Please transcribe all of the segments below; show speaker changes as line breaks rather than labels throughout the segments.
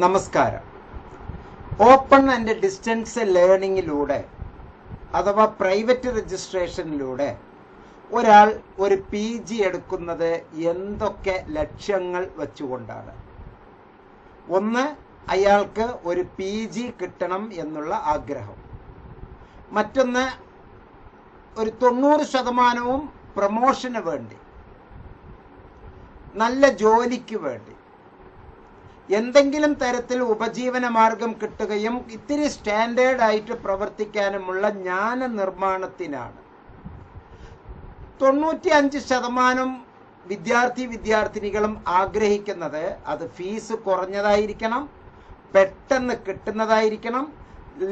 നമസ്കാരം. Open and distance ലേണിങ്ങിലൂടെ അഥവാ private രജിസ്ട്രേഷനിലൂടെ ഒരാൾ ഒരു PG എടുക്കുന്നത് എന്തൊക്കെ ലക്ഷ്യങ്ങൾ വെച്ചുകൊണ്ടാണ്? ഒന്ന്, അയാൾക്ക് ഒരു PG കിട്ടണം എന്നുള്ള ആഗ്രഹം. മറ്റൊന്ന്, ഒരു 90% പ്രൊമോഷന് വേണ്ടി, നല്ല ജോലിക്ക് വേണ്ടി, എന്തെങ്കിലും തരത്തിൽ ഉപജീവന മാർഗം കിട്ടുകയും ഇത്തിരി സ്റ്റാൻഡേർഡ് ആയിട്ട് പ്രവർത്തിക്കാനുമുള്ള ജ്ഞാന നിർമ്മാണത്തിനാണ്. 95% വിദ്യാർത്ഥിനികളും ആഗ്രഹിക്കുന്നത് അത് ഫീസ് കുറഞ്ഞതായിരിക്കണം, പെട്ടെന്ന് കിട്ടുന്നതായിരിക്കണം,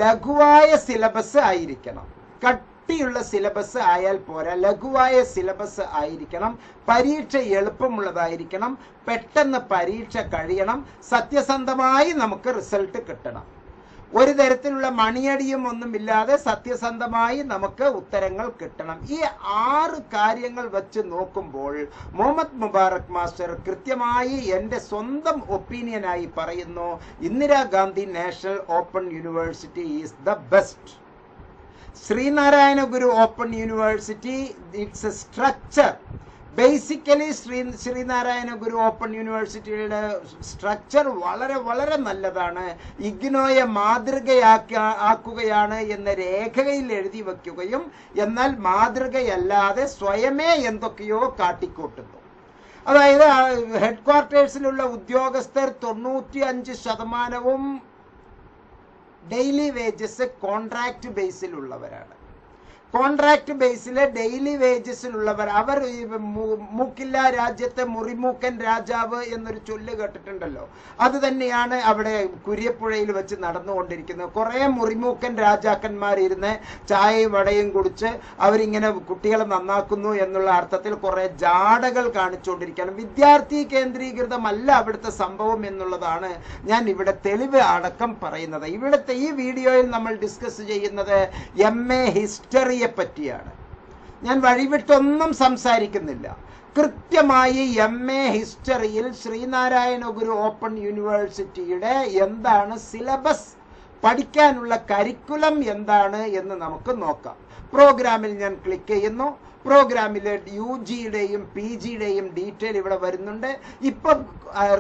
ലഘുവായ സിലബസ് ആയിരിക്കണം. കട്ടിയുള്ള സിലബസ് ആയാൽ പോരാ, ലഘുവായ സിലബസ് ആയിരിക്കണം, പരീക്ഷ എളുപ്പമുള്ളതായിരിക്കണം, പെട്ടെന്ന് പരീക്ഷ കഴിയണം, സത്യസന്ധമായി നമുക്ക് റിസൾട്ട് കിട്ടണം. ഒരു തരത്തിലുള്ള മണിയടിയും ഒന്നുമില്ലാതെ സത്യസന്ധമായി നമുക്ക് ഉത്തരങ്ങൾ കിട്ടണം. ഈ 6 കാര്യങ്ങൾ വെച്ച് നോക്കുമ്പോൾ മുഹമ്മദ് മുബാറക് മാസ്റ്റർ കൃത്യമായി എൻ്റെ സ്വന്തം ഒപ്പീനിയനായി പറയുന്നു, Indira Gandhi national open university is the best. Sree Narayana Guru open university, it's a structure. Basically Sree Narayana Guru open യൂണിവേഴ്സിറ്റിയുടെ സ്ട്രക്ചർ വളരെ വളരെ നല്ലതാണ്. ഇഗ്നോയെ മാതൃകയാക്കുകയാണ് എന്ന രേഖയിൽ എഴുതി വയ്ക്കുകയും എന്നാൽ മാതൃകയല്ലാതെ സ്വയമേ എന്തൊക്കെയോ കാട്ടിക്കൂട്ടുന്നു. അതായത് ഹെഡ് ക്വാർട്ടേഴ്സിലുള്ള ഉദ്യോഗസ്ഥർ 95% ഡെയിലി വേജസ് കോൺട്രാക്ട് ബേസിലുള്ളവരാണ്. കോൺട്രാക്ട് ബേസിലെ ഡെയിലി വേജസിലുള്ളവർ, അവർ മൂക്കില്ല രാജ്യത്തെ മുറിമൂക്കൻ രാജാവ് എന്നൊരു ചൊല്ല് കേട്ടിട്ടുണ്ടല്ലോ, അത് തന്നെയാണ് അവിടെ കുര്യപ്പുഴയിൽ വെച്ച് നടന്നുകൊണ്ടിരിക്കുന്നത്. കുറേ മുറിമൂക്കൻ രാജാക്കന്മാരിരുന്ന് ചായയും വടയും കുടിച്ച് അവരിങ്ങനെ കുട്ടികളെ നന്നാക്കുന്നു എന്നുള്ള അർത്ഥത്തിൽ കുറെ ജാടകൾ കാണിച്ചുകൊണ്ടിരിക്കുകയാണ്. വിദ്യാർത്ഥി കേന്ദ്രീകൃതമല്ല അവിടുത്തെ സംഭവം എന്നുള്ളതാണ് ഞാൻ ഇവിടെ തെളിവ് അടക്കം പറയുന്നത്. ഇവിടുത്തെ ഈ വീഡിയോയിൽ നമ്മൾ ഡിസ്കസ് ചെയ്യുന്നത് MA ഹിസ്റ്ററിയെ പറ്റിയാണ്. ഞാൻ വഴിവിട്ടൊന്നും സംസാരിക്കുന്നില്ല. കൃത്യമായി MA ഹിസ്റ്ററിയിൽ ശ്രീനാരായണ ഗുരു ഓപ്പൺ യൂണിവേഴ്സിറ്റിയുടെ എന്താണ് സിലബസ്, പഠിക്കാനുള്ള കരിക്കുലം എന്താണ് എന്ന് നമുക്ക് നോക്കാം. പ്രോഗ്രാമിൽ ഞാൻ ക്ലിക്ക് ചെയ്യുന്നു. പ്രോഗ്രാമിലെ UGയുടെയും PGയുടെയും ഡീറ്റെയിൽ ഇവിടെ വരുന്നുണ്ട്. ഇപ്പം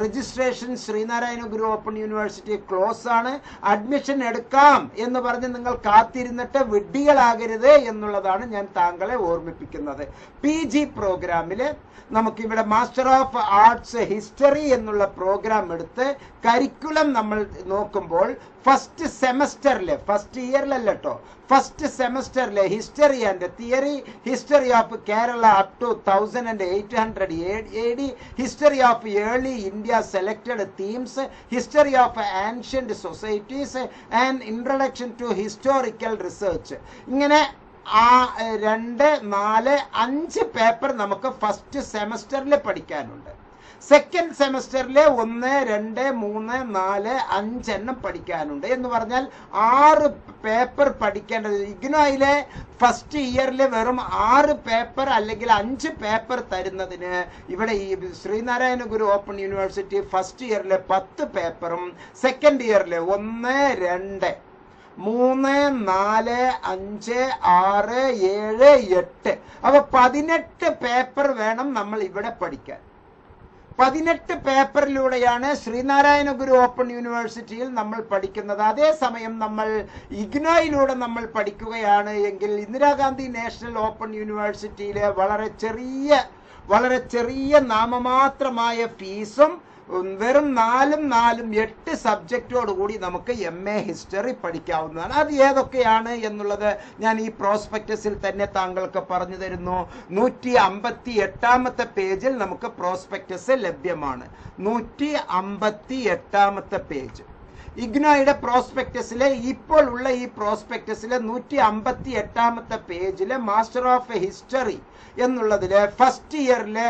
registration Sreenarayana Guru open university close ആണ്. അഡ്മിഷൻ എടുക്കാം എന്ന് പറഞ്ഞ് നിങ്ങൾ കാത്തിരുന്നിട്ട് വിഡ്ഢികളാകരുത് എന്നുള്ളതാണ് ഞാൻ താങ്കളെ ഓർമ്മിപ്പിക്കുന്നത്. PG പ്രോഗ്രാമില് നമുക്കിവിടെ മാസ്റ്റർ ഓഫ് ആർട്സ് ഹിസ്റ്ററി എന്നുള്ള പ്രോഗ്രാം എടുത്ത് കരിക്കുലം നമ്മൾ നോക്കുമ്പോൾ ഫസ്റ്റ് സെമസ്റ്ററിലെ, ഫസ്റ്റ് ഇയറിലല്ല കേട്ടോ, ഫസ്റ്റ് സെമസ്റ്ററിലെ history and theory, history of Kerala up to 1800 AD, history of early India selected themes, history of ancient societies and introduction to historical research. ഇങ്ങനെ 2, 4, 5 paper നമുക്ക് ഫസ്റ്റ് സെമസ്റ്ററിൽ പഠിക്കാനുണ്ട്. സെക്കൻഡ് സെമസ്റ്ററിലെ 1, 2, 3, 4, 5 എണ്ണം പഠിക്കാനുണ്ട്. എന്ന് പറഞ്ഞാൽ 6 പേപ്പർ പഠിക്കേണ്ടത്. ഇഗ്നോയിലെ ഫസ്റ്റ് ഇയറിൽ വെറും 6 പേപ്പർ അല്ലെങ്കിൽ 5 പേപ്പർ തരുന്നതിന് ഇവിടെ ഈ Sreenarayana Guru open university first ഇയറിലെ 10 പേപ്പറും സെക്കൻഡ് ഇയറിലെ 1, 2, 3, 4, 5, 6, 7, 8 അപ്പൊ 18 പേപ്പർ വേണം നമ്മൾ ഇവിടെ പഠിക്കാൻ. 18 പേപ്പറിലൂടെയാണ് ശ്രീനാരായണ ഗുരു ഓപ്പൺ യൂണിവേഴ്സിറ്റിയിൽ നമ്മൾ പഠിക്കുന്നത്. അതേസമയം നമ്മൾ ഇഗ്നോയിലൂടെ നമ്മൾ പഠിക്കുകയാണ് എങ്കിൽ ഇന്ദിരാഗാന്ധി നാഷണൽ ഓപ്പൺ യൂണിവേഴ്സിറ്റിയിലെ വളരെ ചെറിയ നാമമാത്രമായ ഫീസും വെറും 4, 8 സബ്ജക്റ്റോടുകൂടി നമുക്ക് MA ഹിസ്റ്ററി പഠിക്കാവുന്നതാണ്. അത് ഏതൊക്കെയാണ് എന്നുള്ളത് ഞാൻ ഈ പ്രോസ്പെക്ടസിൽ തന്നെ താങ്കൾക്ക് പറഞ്ഞു തരുന്നു. 158 പേജിൽ നമുക്ക് പ്രോസ്പെക്ടസ് ലഭ്യമാണ്. 158 പേജ് ഇഗ്നോയുടെ പ്രോസ്പെക്ടസിലെ, ഇപ്പോൾ ഉള്ള ഈ പ്രോസ്പെക്ടസിലെ 158 പേജിലെ മാസ്റ്റർ ഓഫ് ഹിസ്റ്ററി എന്നുള്ളതിലെ ഫസ്റ്റ് ഇയറിലെ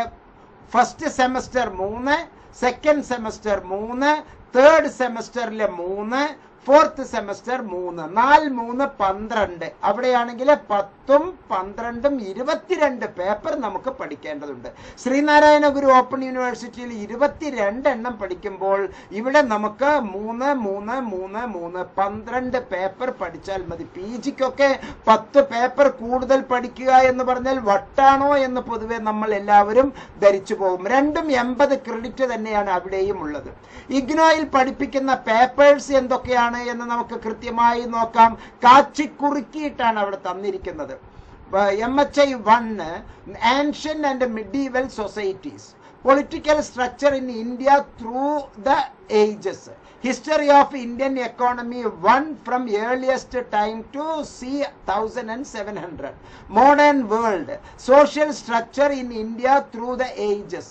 first semester 3, second semester 3, third സെമസ്റ്ററിലെ 3, ഫോർത്ത് സെമസ്റ്റർ 3, 4, 3, 12. അവിടെയാണെങ്കിൽ 10ഉം 12ഉം 22 പേപ്പർ നമുക്ക് പഠിക്കേണ്ടതുണ്ട്. ശ്രീനാരായണ ഗുരു ഓപ്പൺ യൂണിവേഴ്സിറ്റിയിൽ 22 എണ്ണം പഠിക്കുമ്പോൾ ഇവിടെ നമുക്ക് 3, 3, 3, 3, 12 പേപ്പർ പഠിച്ചാൽ മതി. പി ജിക്കൊക്കെ 10 പേപ്പർ കൂടുതൽ പഠിക്കുക എന്ന് പറഞ്ഞാൽ വട്ടാണോ എന്ന് പൊതുവെ നമ്മൾ എല്ലാവരും ധരിച്ചു പോകും. രണ്ടും 80 ക്രെഡിറ്റ് തന്നെയാണ് അവിടെയും ഉള്ളത്. ഇഗ്നോയിൽ പഠിപ്പിക്കുന്ന പേപ്പേഴ്സ് എന്തൊക്കെയാണ് എന്ന് നമുക്ക് കൃത്യമായി നോക്കാം. കാച്ചിക്കുറുക്കിയിട്ടാണ് അവിടെ തന്നിരിക്കുന്നത്. MHI 1 Ancient and Medieval Societies, Political Structure in India Through the Ages, History of Indian Economy 1 from earliest time to c 1700, Modern World, Social Structure in India Through the Ages.